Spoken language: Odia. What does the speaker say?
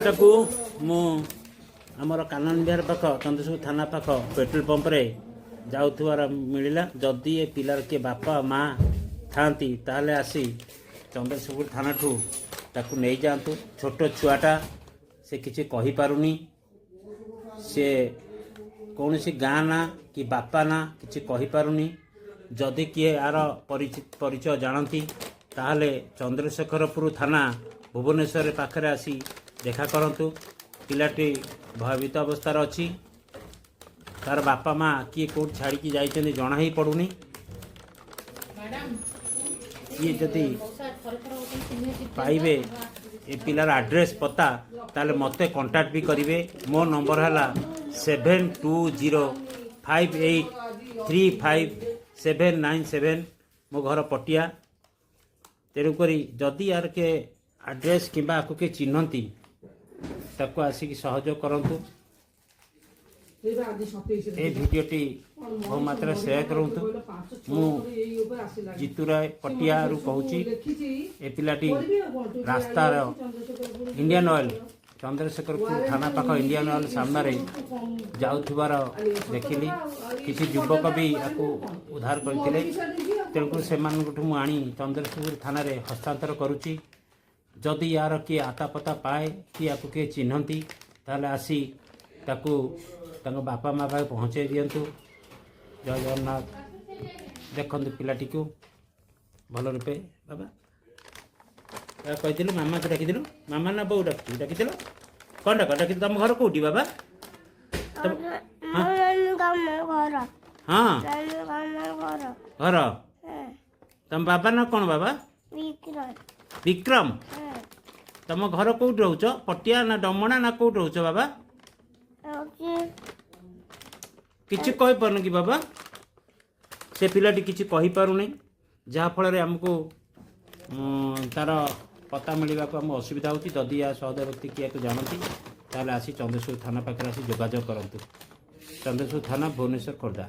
ତାକୁ ମୁଁ ଆମର କାନନ ବିହାର ପାଖ ଚନ୍ଦ୍ରଶେଖର ଥାନା ପାଖ ପେଟ୍ରୋଲ ପମ୍ପରେ ଯାଉଥିବାର ମିଳିଲା। ଯଦି ଏ ପିଲାର କିଏ ବାପା ମା ଥାଆନ୍ତି ତାହେଲେ ଆସି ଚନ୍ଦ୍ରଶେଖର ଥାନାଠୁ ତାକୁ ନେଇଯାଆନ୍ତୁ। ଛୋଟ ଛୁଆଟା, ସେ କିଛି କହିପାରୁନି। ସେ କୌଣସି ଗାଁ ନା କି ବାପା ନା କିଛି କହିପାରୁନି। ଯଦି କିଏ ଆର ପରିଚୟ ଜାଣନ୍ତି ତାହେଲେ ଚନ୍ଦ୍ରଶେଖରପୁର ଥାନା ଭୁବନେଶ୍ୱର ପାଖରେ ଆସି ଦେଖା କରନ୍ତୁ। ପିଲାଟି ଭୟଭୀତ ଅବସ୍ଥାରେ ଅଛି। ତାର ବାପା ମା କିଏ କେଉଁଠି ଛାଡ଼ିକି ଯାଇଛନ୍ତି ଜଣା ହିଁ ପଡ଼ୁନି। କିଏ ଯଦି ପାଇବେ ଏ ପିଲାର ଆଡ୍ରେସ୍ ପତା ତାହେଲେ ମୋତେ କଣ୍ଟାକ୍ଟ ବି କରିବେ। ମୋ ନମ୍ବର ହେଲା 7208358797। ମୋ ଘର ପଟିଆ। ତେଣୁକରି ଯଦି ୟାର କିଏ ଆଡ୍ରେସ୍ କିମ୍ବା ଆକୁ କିଏ ଚିହ୍ନନ୍ତି ତାକୁ ଆସିକି ସହଯୋଗ କରନ୍ତୁ। ଏ ଭିଡ଼ିଓଟି ବହୁ ମାତ୍ରାରେ ସେୟାର କରନ୍ତୁ। ମୁଁ ଜିତୁରାୟ ପଟିଆରୁ କହୁଛି। ଏ ପିଲାଟି ରାସ୍ତାର ଇଣ୍ଡିଆନ୍ ଅଏଲ୍ ଚନ୍ଦ୍ରଶେଖରପୁର ଥାନା ପାଖ ଇଣ୍ଡିଆନ୍ ଅଏଲ୍ ସାମ୍ନାରେ ଯାଉଥିବାର ଦେଖିଲି। କିଛି ଯୁବକ ବି ୟାକୁ ଉଦ୍ଧାର କରିଥିଲେ। ତେଣୁକରି ସେମାନଙ୍କଠୁ ମୁଁ ଆଣି ଚନ୍ଦ୍ରଶେଖରପୁର ଥାନାରେ ହସ୍ତାନ୍ତର କରୁଛି। ଯଦି ୟାର କିଏ ଆତାପତା ପାଏ କି ୟାକୁ କିଏ ଚିହ୍ନନ୍ତି ତାହେଲେ ଆସି ତାକୁ ତାଙ୍କ ବାପା ମା ପାଖରେ ପହଞ୍ଚାଇ ଦିଅନ୍ତୁ। ଜୟ ଜଗନ୍ନାଥ। ଦେଖନ୍ତୁ ପିଲାଟିକୁ ଭଲ ରୂପେ। ବାବା କହିଥିଲୁ ମାମାକୁ ଡାକିଥିଲୁ? ମାମା ନା ବୋଉ ଡାକିଥିଲ? କ'ଣ ଡାକିଥିଲୁ? ତମ ଘର କେଉଁଠି ବାବା? ହଁ ଘର। ତମ ବାବା ନା କ'ଣ ବାବା? ବିକ୍ରମ। ତମ ଘର କେଉଁଠି ରହୁଛ? ପଟିଆ ନା ଡମଣା ନା କେଉଁଠି ରହୁଛ ବାବା? କିଛି କହିପାରୁନି କି ବାବା? ସେ ପିଲାଟି କିଛି କହିପାରୁନି, ଯାହାଫଳରେ ଆମକୁ ତାର ପତା ମିଳିବାକୁ ଆମକୁ ଅସୁବିଧା ହେଉଛି। ଯଦି ୟା ସହଦ ବ୍ୟକ୍ତି କିଏକୁ ଜାଣନ୍ତି ତାହେଲେ ଆସି ଚନ୍ଦ୍ରଶେଖର ଥାନା ପାଖରେ ଆସି ଯୋଗାଯୋଗ କରନ୍ତୁ। ଚନ୍ଦ୍ରଶେଖର ଥାନା ଭୁବନେଶ୍ୱର ଖୋର୍ଦ୍ଧା।